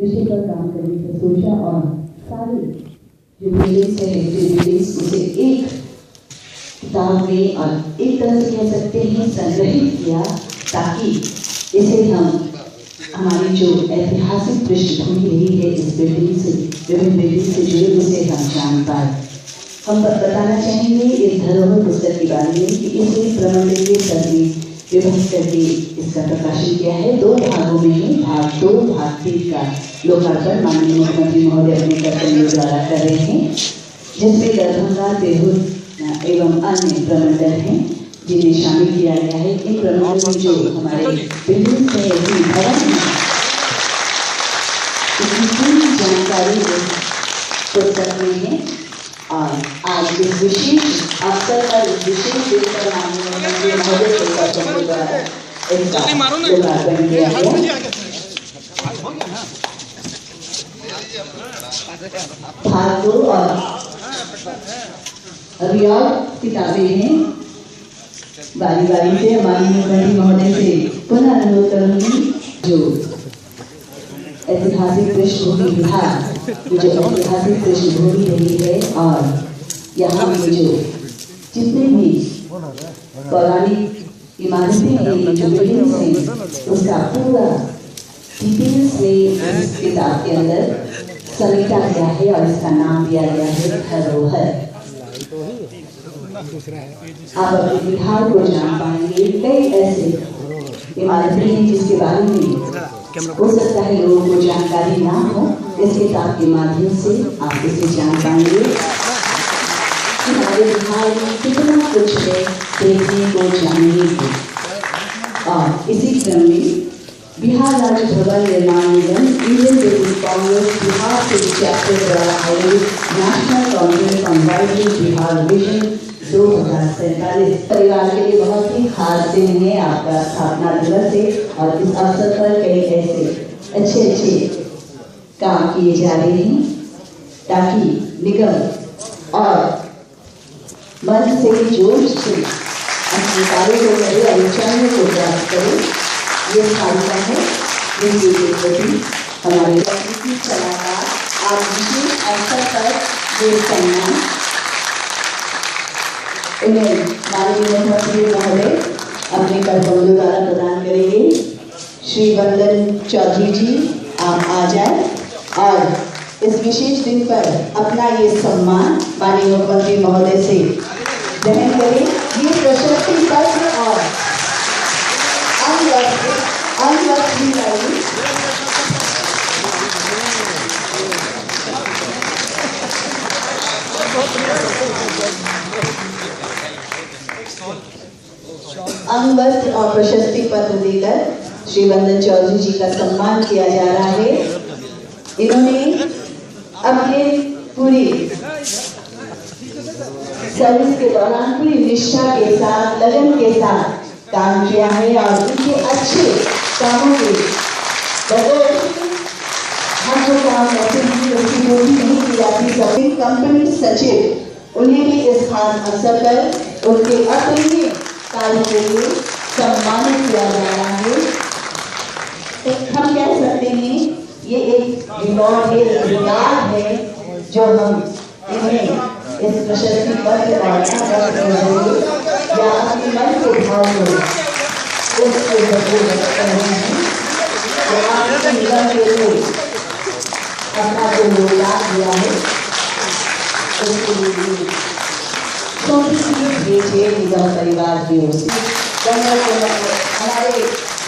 विषय पर काम करने का सोचा और सारे जो रीडिंग्स है रीडिंग्स उसे एक किताब में और एक तरह से कह सकते हैं संग्रहित किया ताकि इसे हम हमारी जो ऐतिहासिक पृष्ठभूमि रही है इस बिल्डिंग से विभिन्न बिल्डिंग से जुड़े उसे हम जान पाए। हम बताना चाहेंगे इस धरोहर पुस्तक के बारे में कि इसे प्रमंडलीय सर ने विभक्त करके इसका प्रकाशन किया है। 2 भागों में है, भाग 2 भाग 3 का लोकार्पण माननीय मुख्यमंत्री महोदय अपने कर्तव्यों द्वारा कर रहे हैं, जिसमें दरभंगा तिरहुत एवं अन्य प्रमंडल हैं जिन्हें शामिल किया गया है। इन प्रमंडल में जो हमारे बिल्डिंग्स है इसकी पूरी जानकारी पुस्तक में है और आज इस विशेष अवसर पर इस विशेष दिन पर माननीय महोदय के कर्तव्यों द्वारा इसका लोकार्पण किया गया। भाग 2 और अभी और किताबें हैं। बारी बारी से माननीय मुख्यमंत्री महोदय से पुनः अनुरोध करूंगी जो ऐतिहासिक पृष्ठभूमि बिहार जो ऐतिहासिक पृष्ठभूमि रही है और यहाँ के जो जितने भी पौराणिक इमारतें हैं जो बिल्डिंग्स हैं उसका पूरा डिटेल्स में इस किताब के अंदर समेटा गया है और इसका नाम दिया गया है धरोहर। आप अपने बिहार को जान पाएंगे। कई ऐसे इमारतें हैं जिसके बारे में हो सकता है लोगों को जानकारी ना हो, इस किताब के माध्यम से आप इसे जान पाएंगे। हमारे बिहार में कितना कुछ है देखने को जानने को। और इसी क्रम में बिहार राज्य भवन निर्माण निगम इंडियन पीपुल्स कांग्रेस बिहार के चैप्टर द्वारा आयोजित national Congress on vibrant Bihar vision 2047 परिवार के लिए बहुत ही खास दिन है। आपका स्थापना दिवस है और इस अवसर पर कई ऐसे अच्छे काम किए जा रहे हैं ताकि निगम और मन से जोश से अपने कार्य को करे और ऊंचाइयों को प्राप्त करे। ये खालसा है जिनके प्रति हमारे कलाकार आज विशेष अवसर पर ये सम्मान उन्हें माननीय मुख्यमंत्री महोदय अपने कर्तव्यों द्वारा प्रदान करेंगे। श्री वंदन चौधरी जी आप आ जाए और इस विशेष दिन पर अपना ये सम्मान माननीय मुख्यमंत्री महोदय से ग्रहण करें। ये प्रशस्ति पत्र और अंगवस्त्र भी लाइए। अंगवस्त्र और प्रशस्ति पत्र देकर श्री वंदन चौधरी जी का सम्मान किया जा रहा है। इन्होंने अपने पूरी सर्विस के दौरान पूरी निष्ठा के साथ लगन के साथ काम किया है और उनके अच्छे कामों के बगैर हम जो काम करते हैं उसकी पूर्ति नहीं की जाती। सभी कंपनी सचिव उन्हें भी इस खास अवसर पर उनके अतुलनीय कार्य के लिए सम्मानित किया जा रहा है। तो हम कह सकते हैं ये एक रिवॉर्ड है, एक रिवार्ड है जो हम इन्हें इस प्रशस्ति पत्र या अपने मन के भाव को उसके बदले कर रहे हैं। तो आपके निगम के लिए अपना जो योगदान दिया है उसके लिए छोटी सी भेजिए निगम परिवार की ओर से। हमारे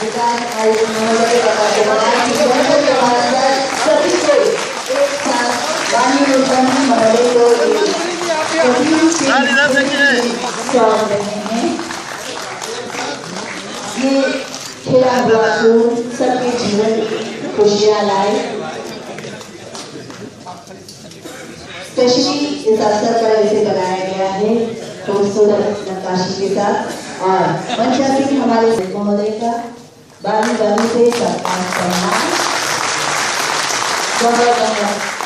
विकास आयुक्त महोदय सभी को एक साथ माननीय मुख्यमंत्री महोदय को ये खेला हुआ सबके जीवन खुशियाँ लाए। स्पेशली इस अवसर पर इसे बनाया गया है खूबसूरत नक्काशी के साथ और मंचासी हमारे महोदय का बानी बानी से सम्मान बहुत बहुत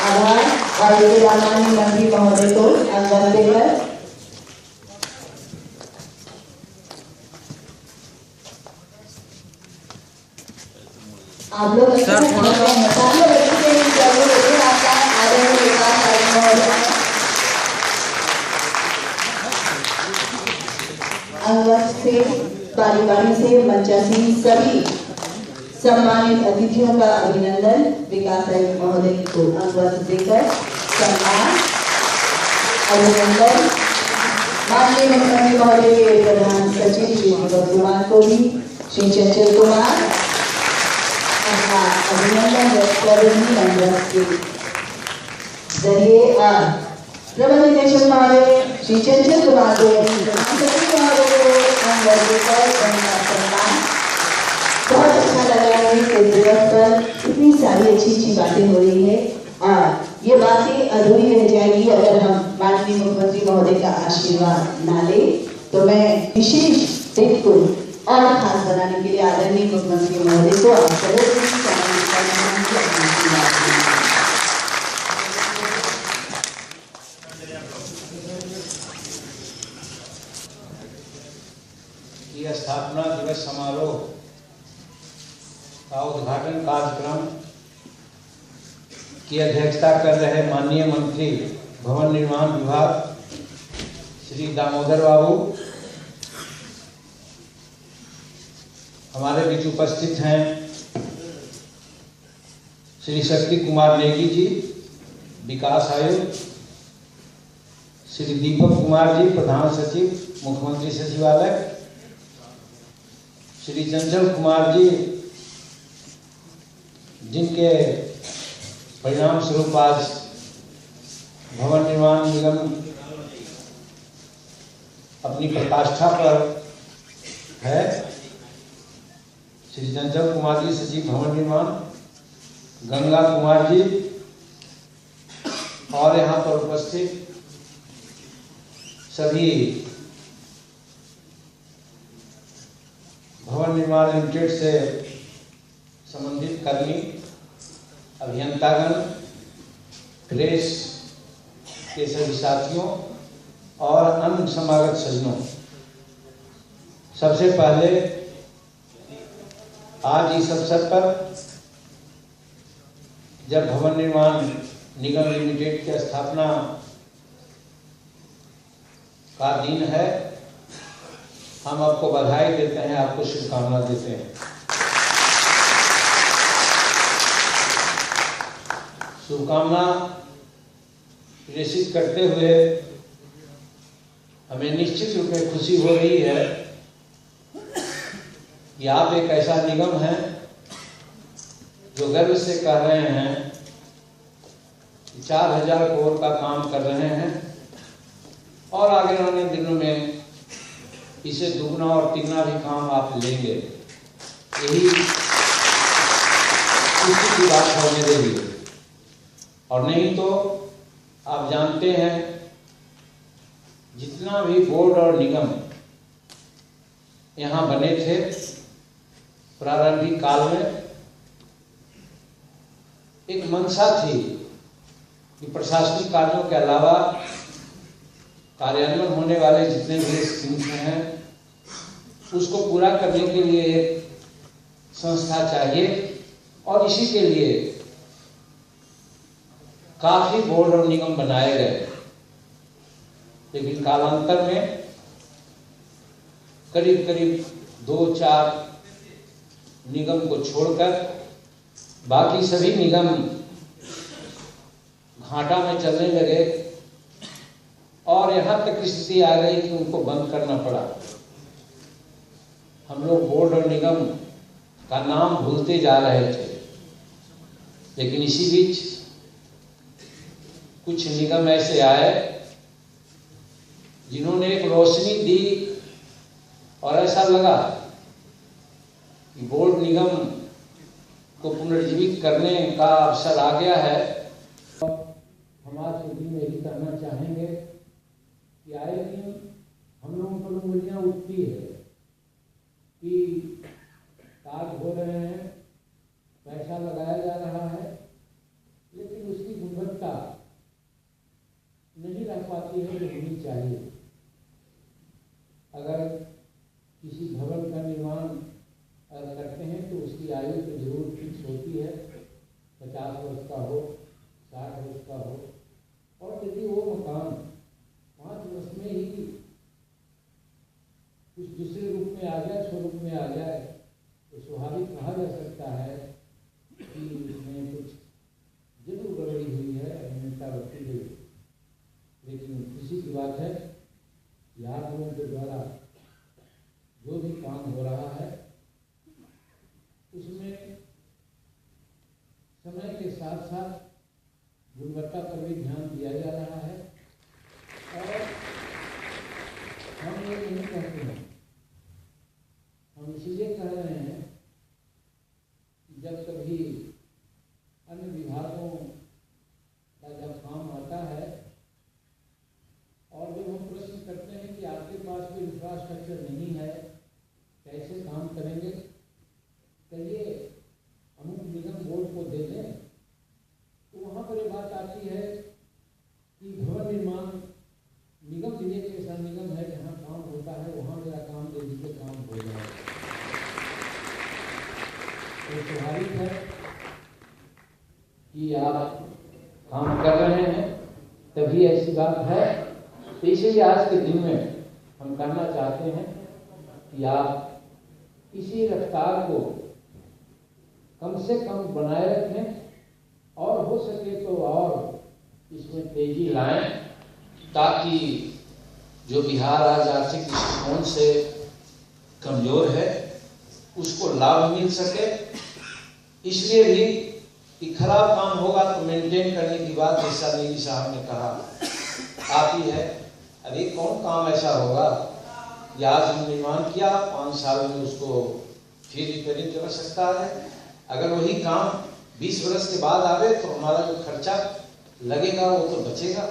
आभार और ये माननीय मंत्री महोदय को अंगवस्त्र देकर आप लोग बारी बारी से मंचासीन सभी सम्मानित अतिथियों का अभिनंदन। विकास आयुक्त महोदय को अंगवस्त्र देकर सम्मान अभिनंदन। माननीय मुख्यमंत्री महोदय के प्रधान सचिव श्री दीपक कुमार को भी श्री चंचल कुमार अभिनंदन व्यक्त कर रही अंगवस्त्र के जरिए और प्रबंध निदेशक महोदय श्री चंचल कुमार को प्रधान सचिव महोदय को अंगवस्त्र देकर सम्मान। बहुत अच्छा लग रहा है कि इस दिवस पर इतनी सारी अच्छी बातें हो रही है और ये बातें अधूरी रह जाएगी अगर हम माननीय मुख्यमंत्री महोदय का आशीर्वाद ना ले। तो मैं विशेष दिन को और खास बनाने के लिए आदरणीय मुख्यमंत्री महोदय को अवसर स्थापना दिवस समारोह का उद्घाटन कार्यक्रम की अध्यक्षता कर रहे माननीय मंत्री भवन निर्माण विभाग श्री दामोदर बाबू, हमारे बीच उपस्थित हैं श्री शक्ति कुमार नेगी जी, विकास आयुक्त, श्री दीपक कुमार जी, प्रधान सचिव मुख्यमंत्री सचिवालय, श्री चंचल कुमार जी, जिनके परिणाम स्वरूप आज भवन निर्माण निगम अपनी प्रकाष्ठा पर है, श्री चंचल कुमार जी सचिव भवन निर्माण, गंगा कुमार जी और यहाँ पर उपस्थित सभी भवन निर्माण लिमिटेड से संबंधित कर्मी, अभियंतागण, प्रेस के सभी साथियों और अन्य समागत सज्जनों, सबसे पहले आज इस अवसर पर जब भवन निर्माण निगम लिमिटेड की स्थापना का दिन है, हम आपको बधाई देते हैं, आपको शुभकामना देते हैं। शुभकामना प्रेषित करते हुए हमें निश्चित रूप में खुशी हो रही है कि आप एक ऐसा निगम है जो गर्व से कह रहे हैं कि 4000 करोड़ का काम कर रहे हैं और आगे आने दिनों में इसे दुगना और तिगना भी काम आप लेंगे। यही खुशी की बात है मेरे लिए। और नहीं तो आप जानते हैं जितना भी बोर्ड और निगम यहाँ बने थे प्रारंभिक काल में, एक मंशा थी कि प्रशासनिक कार्यों के अलावा कार्यान्वयन होने वाले जितने भी स्कीम्स हैं उसको पूरा करने के लिए एक संस्था चाहिए और इसी के लिए काफी बोर्ड और निगम बनाए गए। लेकिन कालांतर में करीब करीब 2-4 निगम को छोड़कर बाकी सभी निगम घाटा में चलने लगे और यहाँ तक स्थिति आ गई कि उनको बंद करना पड़ा। हम लोग बोर्ड और निगम का नाम भूलते जा रहे थे, लेकिन इसी बीच कुछ निगम ऐसे आए जिन्होंने एक रोशनी दी और ऐसा लगा कि बोर्ड निगम को पुनर्जीवित करने का अवसर आ गया है। हम आज के दिन में यही कहना चाहेंगे कि आए दिन हम लोगों पर उंगलियां उठती है कि कार्य हो रहे हैं, पैसा लगाया जा रहा है, लेकिन उसकी गुणवत्ता नहीं रह पाती है जो होनी चाहिए। अगर किसी भवन का निर्माण करते हैं तो उसकी आयु तो जरूर फिक्स होती है, 50 वर्ष का हो, 60 वर्ष का हो, और यदि वो मकान 5 वर्ष में ही कुछ दूसरे रूप में आ गया, कहा जा सकता है कि इसमें कुछ जरूर गड़बड़ी हुई है, अनियमितता बरती गई, लेकिन खुशी की बात है कि आप लोगों के द्वारा जो भी काम हो रहा है उसमें समय के साथ साथ गुणवत्ता पर भी ध्यान दिया जा रहा है। और हम ये नहीं कहते हैं, हम इसलिए कह रहे हैं कि जब कभी अन्य विभागों का जब काम आता है और जब हम प्रश्न करते हैं कि आपके पास कोई इंफ्रास्ट्रक्चर नहीं है, कैसे काम करेंगे, कहिए अमुक निगम बोर्ड को दे दें, तो वहाँ पर ये बात आती है कि भवन निर्माण निगम भी एक ऐसा निगम है जहाँ काम होता है, वहाँ मेरा काम दे दीजिए, काम हो जाए। तो स्वाभाविक है कि आप काम कर रहे हैं, तभी ऐसी बात है। तो इसीलिए आज के दिन में हम कहना चाहते हैं कि आप इसी रफ्तार को कम से कम बनाए रखें और हो सके तो और इसमें तेजी लाएं, ताकि जो बिहार आज आर्थिक दृष्टिकोण से कमजोर है उसको लाभ मिल सके। इसलिए भी कि खराब काम होगा तो मेंटेन करने की बात जैसा नीली साहब ने कहा आती है। अरे कौन काम ऐसा होगा कि आज हम निर्माण किया, 5 साल में उसको फिर रिपेयरिंग कर सकता है। अगर वही काम 20 वर्ष के बाद आवे तो हमारा जो खर्चा लगेगा वो तो बचेगा।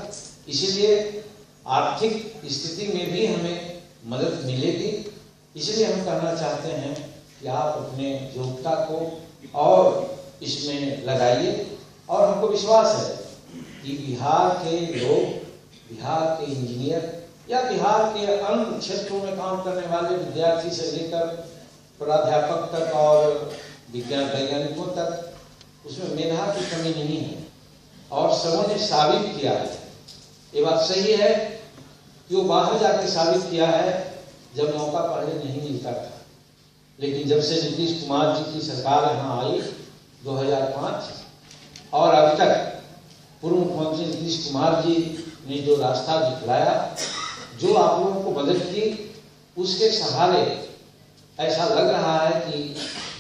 इसीलिए आर्थिक स्थिति में भी हमें मदद मिलेगी। इसलिए हम कहना चाहते हैं कि आप अपने योग्यता को और इसमें लगाइए। और हमको विश्वास है कि बिहार के लोग, बिहार के इंजीनियर या बिहार के अन्य क्षेत्रों में काम करने वाले विद्यार्थी से लेकर प्राध्यापक तक और विज्ञान वैज्ञानिकों तक उसमें मेधा की कमी नहीं है। और सबों ने साबित किया है, ये बात सही है कि वो बाहर जाके साबित किया है जब मौका पहले नहीं मिलता था। लेकिन जब से नीतीश कुमार जी की सरकार यहाँ आई 2005 और अब तक पूर्व मुख्यमंत्री नीतीश कुमार जी ने जो रास्ता दिखलाया, जो आप लोगों को मदद की, उसके सहारे ऐसा लग रहा है कि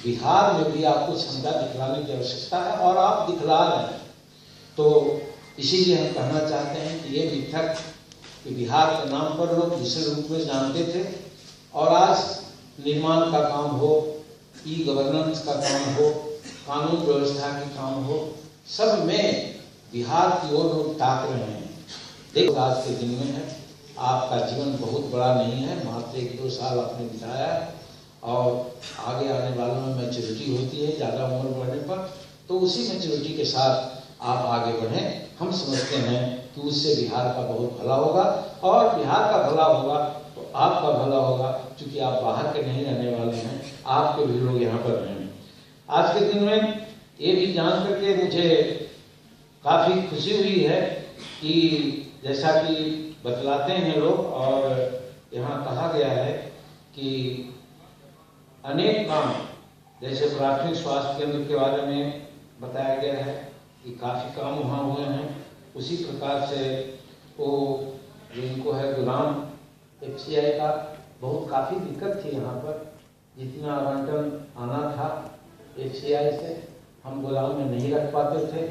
बिहार में भी आपको क्षमता दिखलाने की आवश्यकता है और आप दिखला रहे हैं। तो इसीलिए हम कहना चाहते हैं कि ये मिथक कि बिहार के नाम पर लोग दूसरे रूप में जानते थे और आज निर्माण का काम हो, ई गवर्नेंस का काम हो, कानून व्यवस्था के काम हो, सब में बिहार की ओर लोग ताक रहे हैं। देखो आज के दिन में है, आपका जीवन बहुत बड़ा नहीं है, मात्र 1-2 साल आपने बिताया है और आगे आने वालों में मैच्योरिटी होती है ज़्यादा उम्र बढ़ने पर, तो उसी मैच्योरिटी के साथ आप आगे बढ़ें। हम समझते हैं कि उससे बिहार का बहुत भला होगा और बिहार का भला होगा तो आपका भला होगा, क्योंकि आप बाहर के नहीं रहने वाले हैं, आपके भी लोग यहाँ पर रहेंगे। आज के दिन में ये भी जान करके मुझे काफ़ी खुशी हुई है कि जैसा कि बतलाते हैं लोग और यहाँ कहा गया है कि अनेक काम, जैसे प्राथमिक स्वास्थ्य केंद्र के बारे में बताया गया है कि काफ़ी काम वहाँ हुए हैं। उसी प्रकार से वो जिनको है गुलाम FCI का बहुत काफ़ी दिक्कत थी यहाँ पर, जितना आवंटन आना था FCI से हम गोदाम में नहीं रख पाते थे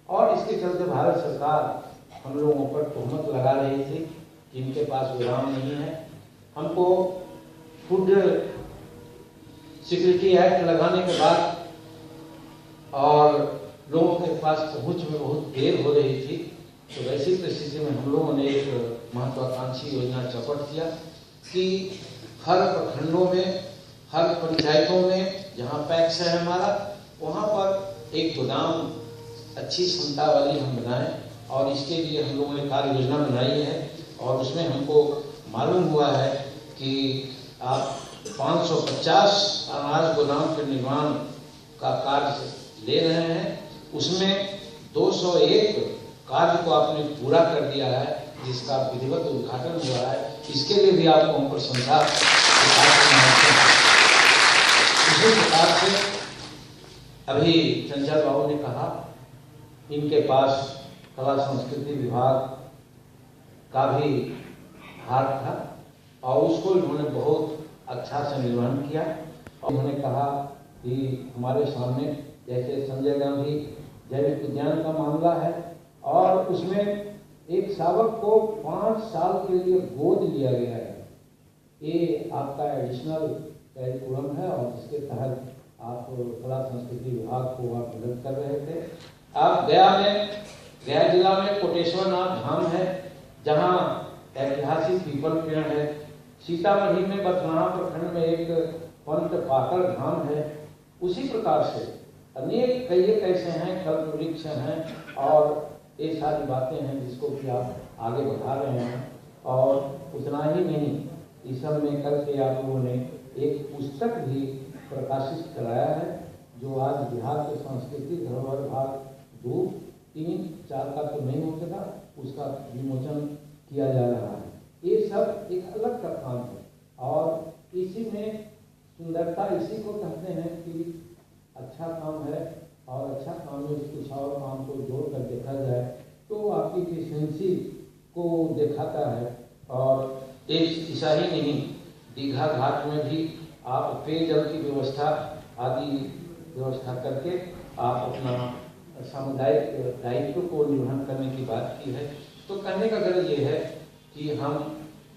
और इसके चलते भारत सरकार हम लोगों पर तोहमत लगा रही थी कि इनके पास गोदाम नहीं है। हमको फूड सिक्योरिटी एक्ट लगाने के बाद और लोगों के पास पहुंच में बहुत देर हो रही थी, तो वैसी परिस्थिति में हम लोगों ने एक महत्वाकांक्षी योजना चौपट किया कि हर प्रखंडों में, हर पंचायतों में जहाँ पैक्स है हमारा, वहाँ पर एक गोदाम अच्छी क्षमता वाली हम बनाएं। और इसके लिए हम लोगों ने कार्य योजना बनाई है और उसमें हमको मालूम हुआ है कि आप 550 अनाज गोदाम के निर्माण का कार्य ले रहे हैं। उसमें 201 कार्य को आपने पूरा कर दिया है, जिसका विधिवत उद्घाटन हुआ है। इसके लिए भी आपको हम प्रशंसा। इसी प्रकार से अभी चंचल बाबू ने कहा इनके पास कला संस्कृति विभाग का भी भार था और उसको इन्होंने बहुत अच्छा से निर्वहन किया। और उन्होंने कहा कि हमारे सामने जैसे संजय गांधी जैविक विज्ञान का मामला है और उसमें एक शावक को 5 साल के लिए गोद लिया गया है। ये आपका एडिशनल कैरिकुलम है और जिसके तहत आप कला संस्कृति विभाग को आप मदद कर रहे थे। आप गया जिला में कोटेश्वर नाथ धाम है जहाँ ऐतिहासिक पीपल पेड़ है। सीतामढ़ी में बथनाहा प्रखंड में एक पंत पाकड़ धाम है। उसी प्रकार से अनेक कई ऐसे हैं, कल्प वृक्ष हैं और ये सारी बातें हैं जिसको कि आप आगे बढ़ा रहे हैं। और उतना ही नहीं, इस सब में करके आप लोगों ने एक पुस्तक भी प्रकाशित कराया है जो आज बिहार के संस्कृति धरोहर भाग 2, 3, 4 का तो नहीं हो सका, उसका विमोचन किया जा रहा है। ये सब एक अलग का काम है और इसी में सुंदरता इसी को कहते हैं कि अच्छा काम है और अच्छा काम में कुछ और काम को जोड़ कर देखा जाए तो आपकी एफिशिएंसी को दिखाता है। और एक ऐसा ही नहीं, दीघा घाट में भी आप पेयजल की व्यवस्था आदि व्यवस्था करके आप अपना सामुदायिक दायित्व को निर्वहन करने की बात की है। तो कहने का गलत ये है कि हम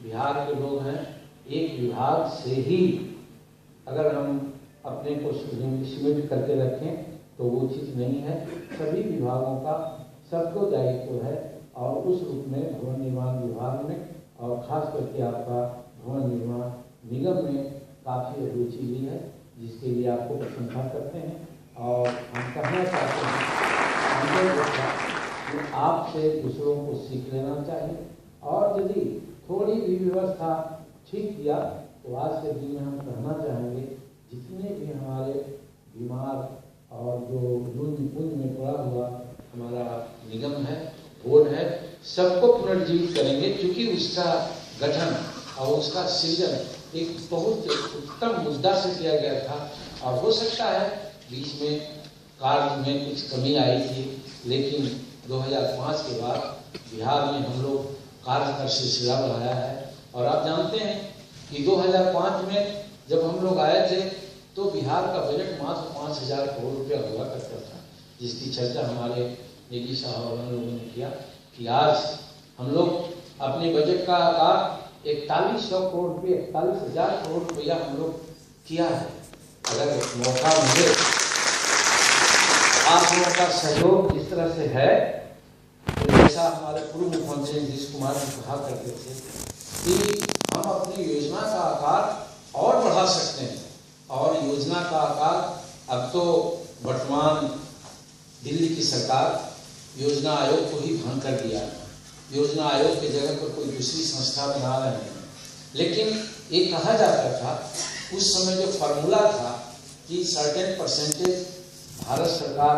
बिहार के लोग हैं, एक विभाग से ही अगर हम अपने को सीमित करके रखें तो वो चीज़ नहीं है। सभी विभागों का सबको दायित्व है और उस रूप में भवन निर्माण विभाग में और खास करके आपका भवन निर्माण निगम में काफ़ी रुचि ली है, जिसके लिए आपको प्रशंसा करते हैं। और हम कहना चाहते हैं कि आपसे दूसरों को सीख लेना चाहिए और यदि थोड़ी भी व्यवस्था ठीक किया तो आज के दिन में हम कहना चाहेंगे जितने भी हमारे बीमार और जो पुंज में पड़ा हुआ हमारा निगम है, बोर्ड है, सबको पुनर्जीवित करेंगे क्योंकि उसका गठन और उसका सृजन एक बहुत उत्तम मुद्दा से किया गया था। और हो सकता है बीच में कार्य में कुछ कमी आई थी, लेकिन 2005 के बाद बिहार में हम लोग कार्य का सिलसिला बढ़ाया है। और आप जानते हैं कि 2005 में जब हम लोग आए थे तो बिहार का बजट मात्र 5,000 करोड़ रुपया हुआ करता था, जिसकी चर्चा हमारे नेगी साहब और हम लोगों ने किया कि आज हम लोग अपने बजट का आकार 4100 करोड़ रुपये 41,000 करोड़ रुपया हम लोग किया है। अगर मौका मिले, आप लोगों का सहयोग जिस तरह से है, तो जैसा हमारे पूर्व मुख्यमंत्री नीतीश कुमार जी कहा करते थे कि हम अपनी योजना का आकार और बढ़ा सकते हैं। और योजना का आकार अब तो वर्तमान दिल्ली की सरकार योजना आयोग को ही भंग कर दिया। योजना आयोग की जगह पर कोई दूसरी संस्था बना रहे हैं। लेकिन ये कहा जाता था उस समय जो फार्मूला था कि सर्टेन परसेंटेज भारत सरकार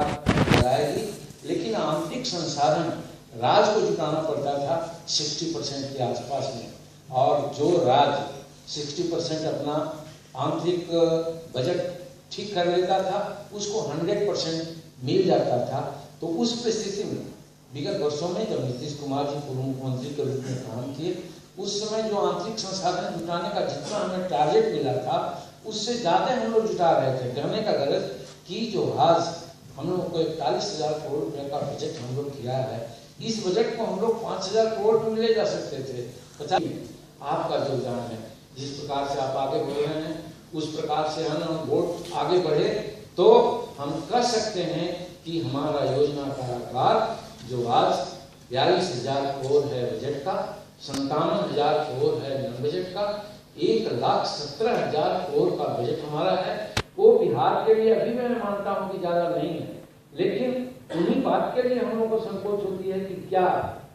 लगाएगी, लेकिन आंतरिक संसाधन राज्य को जुटाना पड़ता था 60% के आसपास में। और जो राज्य 60% अपना आंतरिक बजट ठीक कर लेता था उसको 100% मिल जाता था। तो उस परिस्थिति में विगत वर्षों में जब नीतीश कुमार जी पूर्व मुख्यमंत्री के रूप में काम किए, उस समय जो आंतरिक संसाधन जुटाने का जितना हमें टारगेट मिला था उससे ज़्यादा हम लोग जुटा रहे थे। कहने का गलत कि जो आज हम लोग को 41,000 करोड़ रुपये का बजट हम लोग किया है, इस बजट को हम लोग 5,000 करोड़ में ले जा सकते थे। आपका योगदान है, जिस प्रकार से आप आगे बढ़ रहे हैं उस प्रकार से हम वोट आगे बढ़े तो हम कह सकते हैं कि हमारा योजना का आकार जो आज 42,000 करोड़ है बजट का, 57,000 करोड़ है नन बजट का, 1,17,000 करोड़ का बजट हमारा है। वो बिहार के लिए अभी मैं मानता हूँ कि ज़्यादा नहीं है, लेकिन उन्हीं बात के लिए हम लोगों को संकोच होती है कि क्या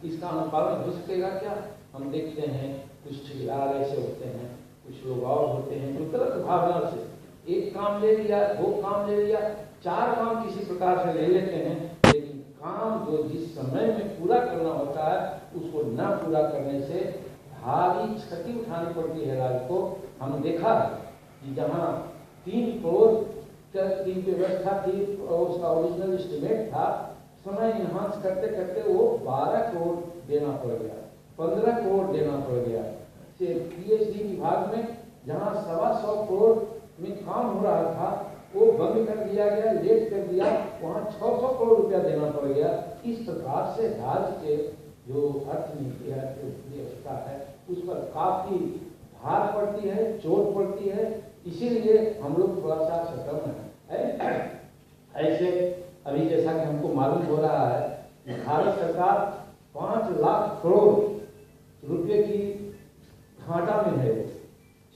इसका अनुपालन हो सकेगा। क्या हम देखते हैं कुछ ठेकेदार ऐसे होते हैं, कुछ लोग और होते हैं जो गलत भावना से एक काम ले लिया, 2 काम ले लिया, 4 काम किसी प्रकार से ले लेते हैं, लेकिन काम जो जिस समय में पूरा करना होता है उसको न पूरा करने से भारी क्षति उठानी पड़ती है राज्य को। हम देखा कि जहाँ 3 करोड़ की व्यवस्था थी और उसका ओरिजिनल एस्टिमेट था, समय इन्हांस करते करते वो 12 करोड़ देना पड़ गया, 15 करोड़ देना पड़ गया। पीएचडी विभाग में जहाँ 125 करोड़ में काम हो रहा था वो बंद कर दिया गया, लेट कर दिया, वहाँ 600 करोड़ रुपया देना पड़ गया। इस प्रकार से राज्य के जो अर्थनीति है, व्यवस्था है, उस पर काफी भार पड़ती है, चोट पड़ती है। इसीलिए हम लोग थोड़ा सा सतर्क हैं। ऐसे अभी जैसा कि हमको मालूम हो रहा है, भारत सरकार 5 लाख करोड़ रुपए की घाटा में है,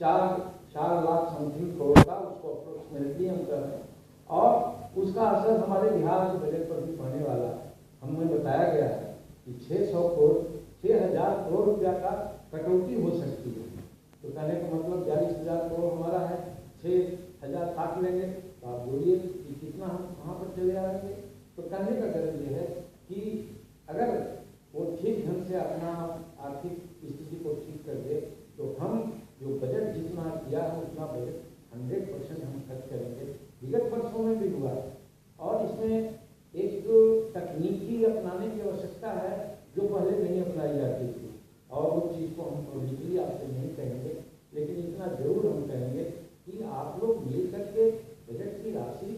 4 लाख समथिंग करोड़ का उसको अप्रोक्सीमेटली हम कर रहे हैं, और उसका असर हमारे बिहार के बजट पर भी पड़ने वाला है। हमें बताया गया है कि 6,000 करोड़ रुपया का कटौती हो सकती है। तो कहने का मतलब 42,000 करोड़ हमारा है, 6,000 काट लेंगे तो आप बोलिए कि कितना हम कहाँ पर चले आएंगे। तो कहने का गरज ये है कि अगर वो ठीक ढंग से अपना आर्थिक स्थिति को ठीक कर दे तो हम जो बजट जितना किया है उतना बजट 100% हम खर्च करेंगे। विगत वर्षों में भी हुआ और इसमें एक तकनीकी अपनाने की आवश्यकता है जो पहले नहीं अपनाई जाती थी, और उस चीज़ को हम पब्लिकली आपसे नहीं कहेंगे, लेकिन इतना जरूर हम कहेंगे कि आप लोग मिल करके बजट की राशि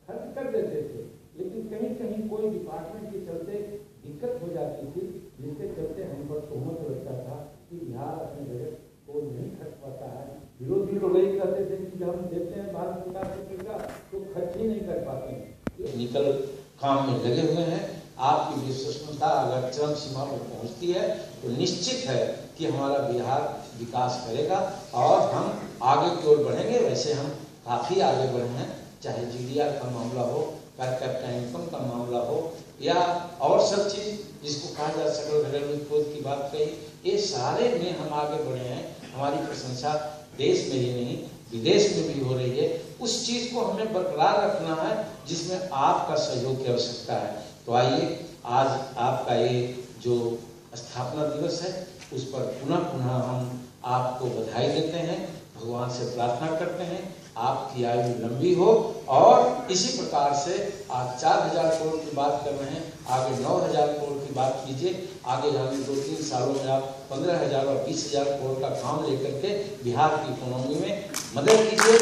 खर्च कर देते थे, लेकिन कहीं कहीं कोई डिपार्टमेंट के चलते दिक्कत हो जाती थी, जिसके चलते हम पर तोहमत लगता था कि बिहार अपने बजट को नहीं खर्च पाता है। विरोधी लोग यही कहते थे कि जब हम देते हैं भारत सरकार से पैसा तो खर्च ही नहीं कर पाते हैं। निकल काम में लगे हुए हैं। आपकी विश्वसनीयता अगर चरम सीमा पर पहुंचती है तो निश्चित है कि हमारा बिहार विकास करेगा और हम आगे की ओर बढ़ेंगे। वैसे हम काफ़ी आगे बढ़े हैं, चाहे जीडीआर का मामला हो, पर कैपिटा इनकम का मामला हो, या और सब चीज़ जिसको कहा जा सकल घरेलू उत्पाद की बात कही, ये सारे में हम आगे बढ़े हैं। हमारी प्रशंसा देश में ही नहीं विदेश में भी हो रही है। उस चीज़ को हमें बरकरार रखना है जिसमें आपका सहयोग की आवश्यकता है। तो आइए आज आपका ये जो स्थापना दिवस है उस पर पुनः हम आपको बधाई देते हैं, भगवान से प्रार्थना करते हैं आपकी आयु लंबी हो, और इसी प्रकार से आज 4,000 करोड़ की बात कर रहे हैं, आगे 9,000 करोड़ की बात कीजिए। आगे आने 2-3 सालों में आप 15,000 और 20,000 करोड़ का काम लेकर के बिहार की इकोनॉमी में मदद कीजिए।